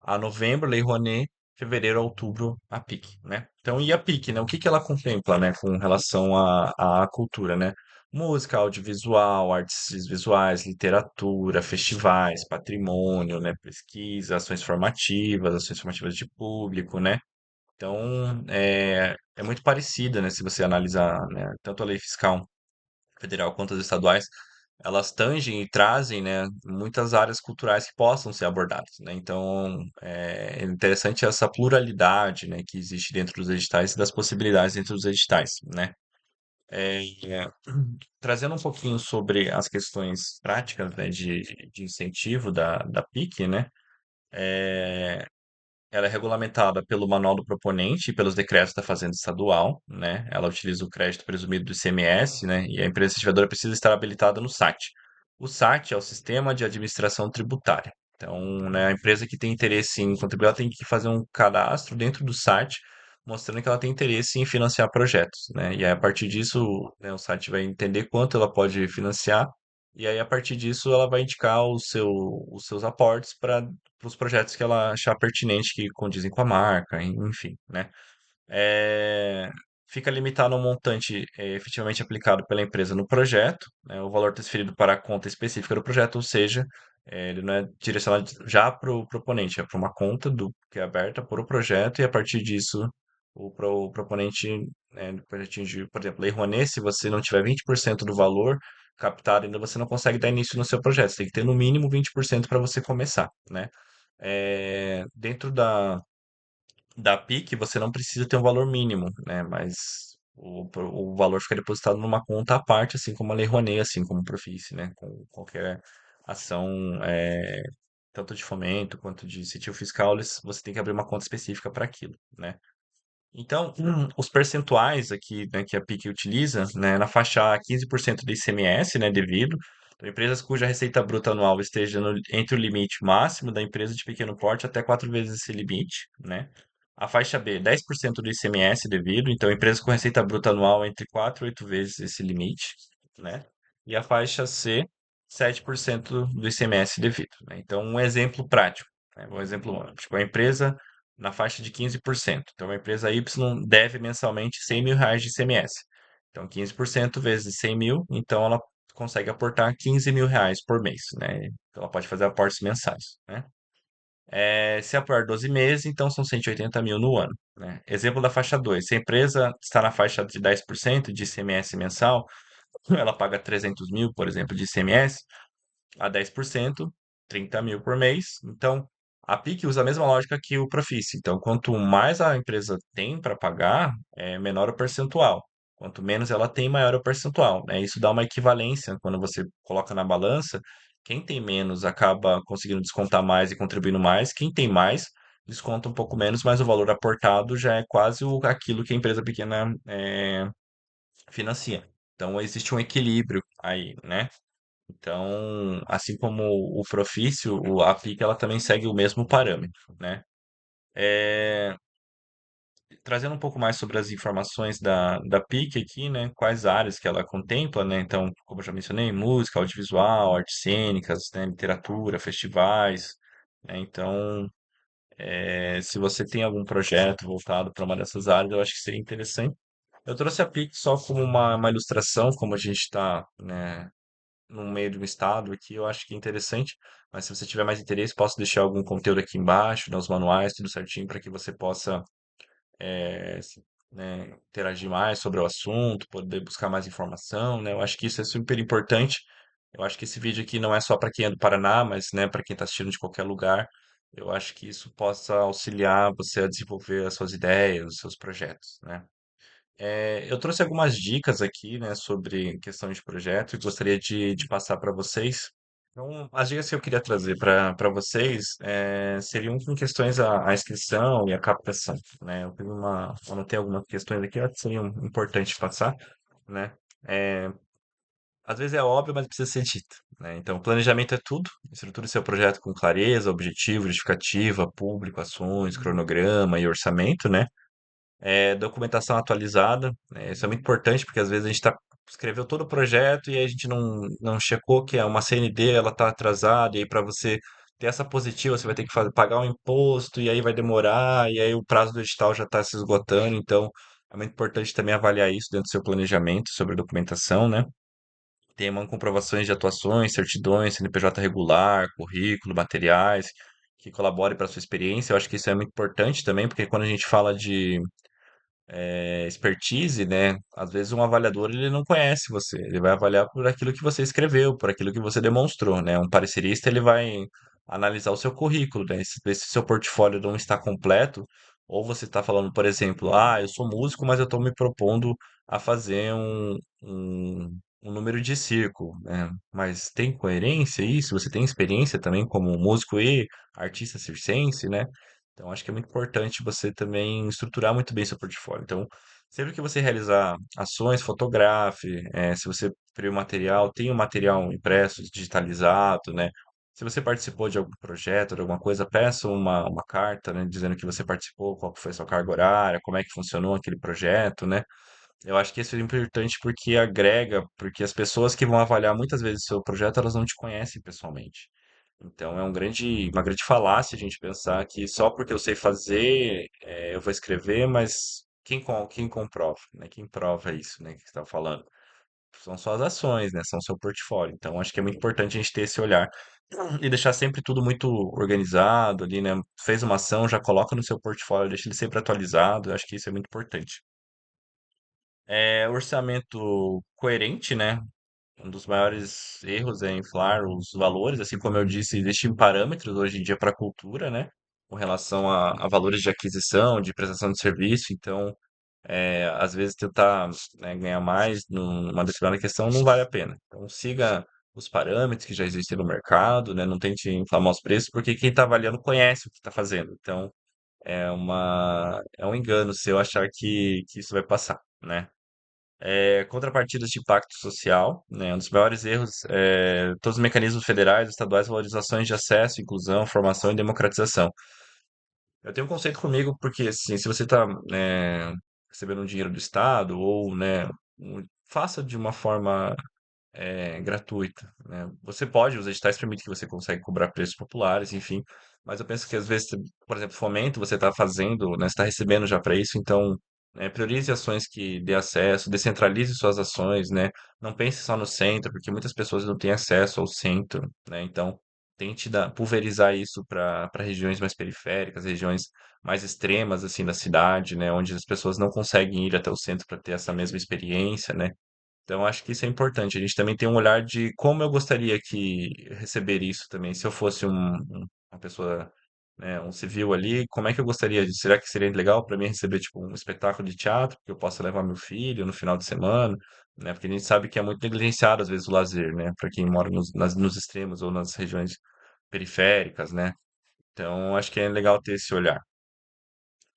a novembro, Lei Rouanet, fevereiro a outubro, a PIC, né? Então, e a PIC, né? O que que ela contempla, né, com relação à cultura, né? Música, audiovisual, artes visuais, literatura, festivais, patrimônio, né? Pesquisa, ações formativas de público, né? Então, é muito parecida, né? Se você analisar, né, tanto a lei fiscal federal quanto as estaduais, elas tangem e trazem, né, muitas áreas culturais que possam ser abordadas, né? Então, é interessante essa pluralidade, né, que existe dentro dos editais e das possibilidades dentro dos editais, né? É, é, trazendo um pouquinho sobre as questões práticas, né, de incentivo da PIC, né? Ela é regulamentada pelo Manual do Proponente e pelos decretos da Fazenda Estadual, né? Ela utiliza o crédito presumido do ICMS, né? E a empresa certificadora precisa estar habilitada no SAT. O SAT é o Sistema de Administração Tributária. Então, né, a empresa que tem interesse em contribuir, ela tem que fazer um cadastro dentro do SAT, mostrando que ela tem interesse em financiar projetos, né? E aí, a partir disso, né, o SAT vai entender quanto ela pode financiar, e aí, a partir disso, ela vai indicar os seus aportes para os projetos que ela achar pertinente, que condizem com a marca, enfim, né? É, fica limitado ao montante efetivamente aplicado pela empresa no projeto, né? O valor transferido para a conta específica do projeto, ou seja, ele não é direcionado já para o proponente, é para uma conta que é aberta por o projeto, e a partir disso o proponente pode atingir, por exemplo, Lei Rouanet, se você não tiver 20% do valor captado, ainda você não consegue dar início no seu projeto, você tem que ter no mínimo 20% para você começar, né? Dentro da PIC, você não precisa ter um valor mínimo, né? Mas o valor fica depositado numa conta à parte, assim como a Lei Rouanet, assim como o Profice, né? Com qualquer ação, tanto de fomento quanto de incentivo fiscal, você tem que abrir uma conta específica para aquilo, né? Então, os percentuais aqui, né, que a PIC utiliza, né, na faixa 15% do ICMS, né, devido, então, empresas cuja receita bruta anual esteja entre o limite máximo da empresa de pequeno porte até 4 vezes esse limite, né? A faixa B, 10% do ICMS devido, então empresas com receita bruta anual entre 4 e 8 vezes esse limite, né? E a faixa C, 7% do ICMS devido, né? Então, um exemplo prático, né? Um exemplo, tipo, a empresa na faixa de 15%. Então, a empresa Y deve mensalmente R$ 100.000 de ICMS. Então, 15% vezes 100 mil, então ela consegue aportar R$ 15.000 por mês, né? Então, ela pode fazer aportes mensais, né? Se apoiar 12 meses, então são 180 mil no ano, né? Exemplo da faixa 2. Se a empresa está na faixa de 10% de ICMS mensal, ela paga 300 mil, por exemplo, de ICMS, a 10%, 30 mil por mês. Então, a PIC usa a mesma lógica que o Profice. Então, quanto mais a empresa tem para pagar, menor o percentual. Quanto menos ela tem, maior o percentual, né? Isso dá uma equivalência quando você coloca na balança. Quem tem menos acaba conseguindo descontar mais e contribuindo mais. Quem tem mais desconta um pouco menos, mas o valor aportado já é quase aquilo que a empresa pequena financia. Então, existe um equilíbrio aí, né? Então, assim como o Profício, a PIC ela também segue o mesmo parâmetro, né? É, trazendo um pouco mais sobre as informações da PIC aqui, né? Quais áreas que ela contempla, né? Então, como eu já mencionei, música, audiovisual, artes cênicas, né? Literatura, festivais, né? Então, se você tem algum projeto voltado para uma dessas áreas, eu acho que seria interessante. Eu trouxe a PIC só como uma ilustração, como a gente está, né, no meio de um estado aqui, eu acho que é interessante. Mas se você tiver mais interesse, posso deixar algum conteúdo aqui embaixo, né, os manuais, tudo certinho, para que você possa né, interagir mais sobre o assunto, poder buscar mais informação, né? Eu acho que isso é super importante. Eu acho que esse vídeo aqui não é só para quem é do Paraná, mas, né, para quem está assistindo de qualquer lugar. Eu acho que isso possa auxiliar você a desenvolver as suas ideias, os seus projetos, né? Eu trouxe algumas dicas aqui, né, sobre questão de projeto e gostaria de passar para vocês. Então, as dicas que eu queria trazer para vocês seriam com questões à inscrição e à captação, né? Anotei algumas questões aqui, eu acho que seriam importantes passar, né? É, Às vezes é óbvio, mas precisa ser dito, né? Então, planejamento é tudo. Estruture seu projeto com clareza, objetivo, justificativa, público, ações, cronograma e orçamento, né? Documentação atualizada, né? Isso é muito importante porque às vezes a gente escreveu todo o projeto e aí a gente não checou que é uma CND, ela está atrasada, e aí para você ter essa positiva, você vai ter que pagar um imposto, e aí vai demorar, e aí o prazo do edital já está se esgotando, então é muito importante também avaliar isso dentro do seu planejamento sobre a documentação, né? Tem uma comprovações de atuações, certidões, CNPJ regular, currículo, materiais, que colaborem para a sua experiência. Eu acho que isso é muito importante também, porque quando a gente fala de expertise, né? Às vezes um avaliador ele não conhece você, ele vai avaliar por aquilo que você escreveu, por aquilo que você demonstrou, né? Um parecerista ele vai analisar o seu currículo, né? Ver se seu portfólio não está completo, ou você está falando, por exemplo, eu sou músico, mas eu estou me propondo a fazer um número de circo, né? Mas tem coerência isso? Você tem experiência também como músico e artista circense, né? Então, acho que é muito importante você também estruturar muito bem seu portfólio. Então, sempre que você realizar ações, fotografe, se você criou material, tem o material impresso, digitalizado, né? Se você participou de algum projeto, de alguma coisa, peça uma carta, né, dizendo que você participou, qual que foi a sua carga horária, como é que funcionou aquele projeto, né? Eu acho que isso é importante porque agrega, porque as pessoas que vão avaliar muitas vezes o seu projeto, elas não te conhecem pessoalmente. Então é uma grande falácia a gente pensar que só porque eu sei fazer, eu vou escrever, mas quem comprova, né? Quem prova isso, né, que você está falando? São suas ações, né? São seu portfólio. Então acho que é muito importante a gente ter esse olhar e deixar sempre tudo muito organizado ali, né? Fez uma ação, já coloca no seu portfólio, deixa ele sempre atualizado. Eu acho que isso é muito importante. Orçamento coerente, né? Um dos maiores erros é inflar os valores, assim como eu disse, existem parâmetros hoje em dia para a cultura, né? Com relação a valores de aquisição, de prestação de serviço. Então, às vezes tentar, né, ganhar mais numa determinada questão não vale a pena. Então, siga os parâmetros que já existem no mercado, né? Não tente inflamar os preços, porque quem está avaliando conhece o que está fazendo. Então, é um engano seu achar que isso vai passar, né? Contrapartidas de impacto social, né? Um dos maiores erros todos os mecanismos federais, estaduais, valorizações de acesso, inclusão, formação e democratização. Eu tenho um conceito comigo porque, assim, se você está recebendo um dinheiro do Estado ou, né, faça de uma forma gratuita, né? Você pode, os editais permitem que você consegue cobrar preços populares, enfim, mas eu penso que às vezes, por exemplo, fomento você está fazendo, né, está recebendo já para isso, então priorize ações que dê acesso, descentralize suas ações, né? Não pense só no centro, porque muitas pessoas não têm acesso ao centro, né? Então tente pulverizar isso para regiões mais periféricas, regiões mais extremas assim da cidade, né? Onde as pessoas não conseguem ir até o centro para ter essa mesma experiência, né? Então, acho que isso é importante. A gente também tem um olhar de como eu gostaria que receber isso também. Se eu fosse uma pessoa, né, um civil ali, como é que eu gostaria de? Será que seria legal para mim receber tipo um espetáculo de teatro que eu possa levar meu filho no final de semana, né? Porque a gente sabe que é muito negligenciado às vezes o lazer, né? Para quem mora nos extremos ou nas regiões periféricas, né? Então, acho que é legal ter esse olhar.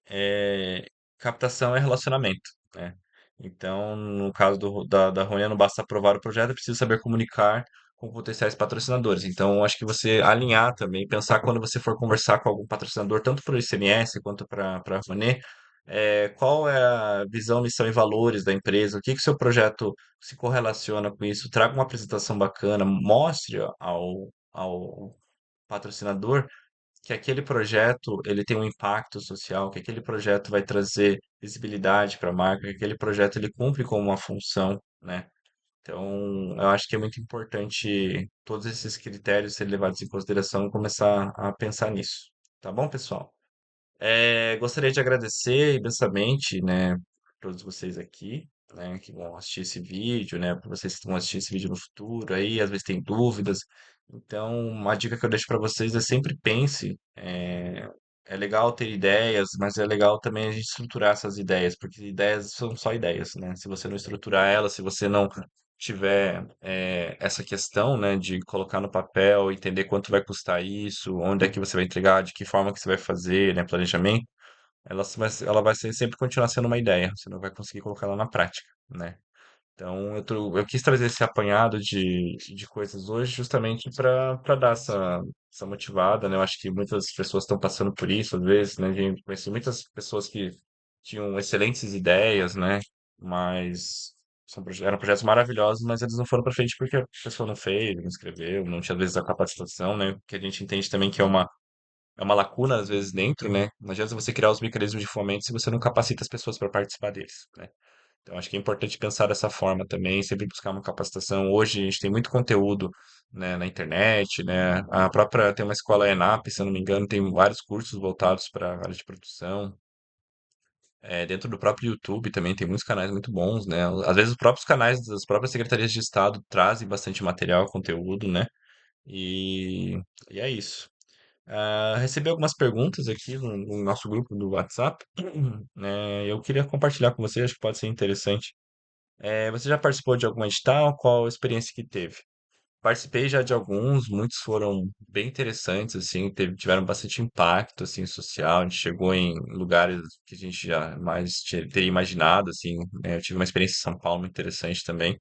É, captação é relacionamento, né? Então, no caso da Rônia, não basta aprovar o projeto, é preciso saber comunicar com potenciais patrocinadores. Então, acho que você alinhar também, pensar quando você for conversar com algum patrocinador, tanto para o ICMS quanto para a Rouanet, Qual é a visão, missão e valores da empresa? O que que o seu projeto se correlaciona com isso? Traga uma apresentação bacana, mostre ao patrocinador que aquele projeto ele tem um impacto social, que aquele projeto vai trazer visibilidade para a marca, que aquele projeto ele cumpre com uma função, né? Então, eu acho que é muito importante todos esses critérios serem levados em consideração e começar a pensar nisso. Tá bom, pessoal? Gostaria de agradecer imensamente, né, a todos vocês aqui, né, que vão assistir esse vídeo, né, para vocês que vão assistir esse vídeo no futuro aí, às vezes tem dúvidas. Então, uma dica que eu deixo para vocês é sempre pense, é legal ter ideias, mas é legal também a gente estruturar essas ideias, porque ideias são só ideias, né? Se você não estruturar elas, se você não tiver essa questão, né, de colocar no papel, entender quanto vai custar isso, onde é que você vai entregar, de que forma que você vai fazer, né, planejamento, ela vai sempre continuar sendo uma ideia, você não vai conseguir colocar ela na prática, né? Então, eu quis trazer esse apanhado de coisas hoje justamente para dar essa motivada, né? Eu acho que muitas pessoas estão passando por isso, às vezes, né? A gente conhece muitas pessoas que tinham excelentes ideias, né? Mas eram projetos maravilhosos, mas eles não foram para frente porque a pessoa não fez, não escreveu, não tinha, às vezes, a capacitação, né? Que a gente entende também que é uma lacuna, às vezes, dentro, né? Não adianta você criar os mecanismos de fomento se você não capacita as pessoas para participar deles, né? Então, acho que é importante pensar dessa forma também, sempre buscar uma capacitação. Hoje a gente tem muito conteúdo, né, na internet, né? A própria tem uma escola ENAP, se eu não me engano, tem vários cursos voltados para a área de produção. Dentro do próprio YouTube também tem muitos canais muito bons, né? Às vezes os próprios canais das próprias secretarias de Estado trazem bastante material, conteúdo, né? E, e é isso. Recebi algumas perguntas aqui no nosso grupo do WhatsApp, né? Eu queria compartilhar com você, acho que pode ser interessante. Você já participou de algum edital? Qual a experiência que teve? Participei já de alguns, muitos foram bem interessantes, assim, tiveram bastante impacto, assim, social. A gente chegou em lugares que a gente jamais teria imaginado, assim, né? Eu tive uma experiência em São Paulo muito interessante também.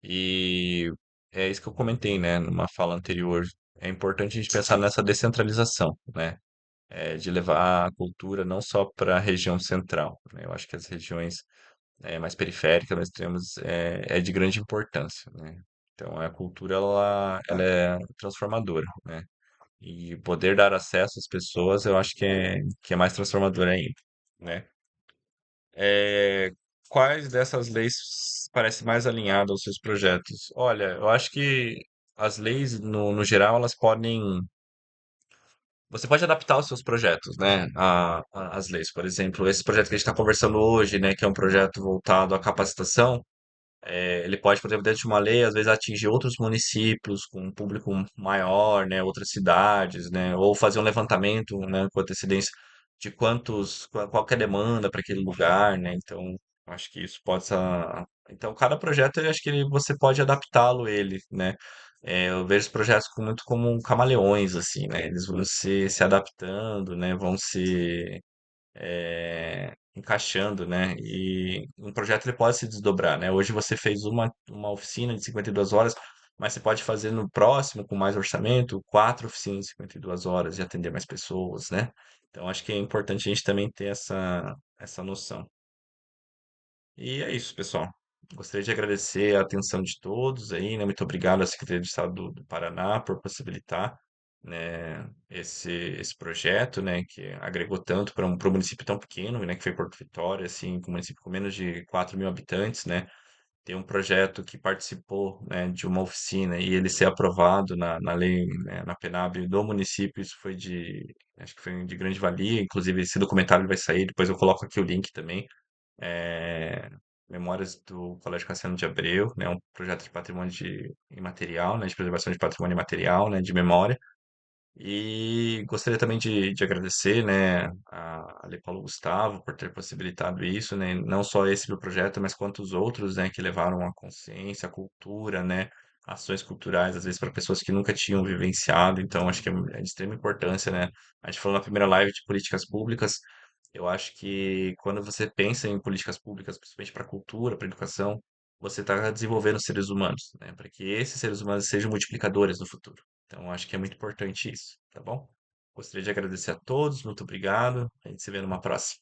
E é isso que eu comentei, né, numa fala anterior. É importante a gente pensar nessa descentralização, né? De levar a cultura não só para a região central, né? Eu acho que as regiões mais periférica nós temos é de grande importância, né? Então a cultura ela é transformadora, né? E poder dar acesso às pessoas eu acho que é mais transformador ainda, né? É, quais dessas leis parece mais alinhada aos seus projetos? Olha, eu acho que as leis no geral elas podem você pode adaptar os seus projetos, né, às leis. Por exemplo, esse projeto que a gente está conversando hoje, né, que é um projeto voltado à capacitação, ele pode, por exemplo, dentro de uma lei, às vezes atingir outros municípios com um público maior, né, outras cidades, né, ou fazer um levantamento, né, com antecedência de qual que é a demanda para aquele lugar, né, então acho que isso pode ser, então cada projeto eu acho que você pode adaptá-lo ele, né, eu vejo os projetos muito como camaleões, assim, né, eles vão se adaptando, né, vão se encaixando, né? E um projeto ele pode se desdobrar, né? Hoje você fez uma oficina de 52 horas, mas você pode fazer no próximo, com mais orçamento, quatro oficinas de 52 horas e atender mais pessoas, né? Então acho que é importante a gente também ter essa noção. E é isso, pessoal. Gostaria de agradecer a atenção de todos aí, né? Muito obrigado à Secretaria de Estado do Paraná por possibilitar, né, esse projeto, né, que agregou tanto para um município tão pequeno, né, que foi Porto Vitória, assim, um município com menos de 4.000 habitantes, né? Tem um projeto que participou, né, de uma oficina e ele ser aprovado na lei, né, na PNAB do município, isso foi acho que foi de grande valia, inclusive esse documentário vai sair, depois eu coloco aqui o link também, é, Memórias do Colégio Cassiano de Abreu, né, um projeto de patrimônio imaterial, né, de preservação de patrimônio imaterial, né, de memória. E gostaria também de agradecer, né, a Lei Paulo Gustavo por ter possibilitado isso, né, não só esse meu projeto, mas quantos outros, né, que levaram a consciência, a cultura, né, ações culturais, às vezes para pessoas que nunca tinham vivenciado. Então, acho que é de extrema importância, né. A gente falou na primeira live de políticas públicas. Eu acho que quando você pensa em políticas públicas, principalmente para a cultura, para a educação, você está desenvolvendo seres humanos, né, para que esses seres humanos sejam multiplicadores no futuro. Então, acho que é muito importante isso, tá bom? Gostaria de agradecer a todos, muito obrigado. A gente se vê numa próxima.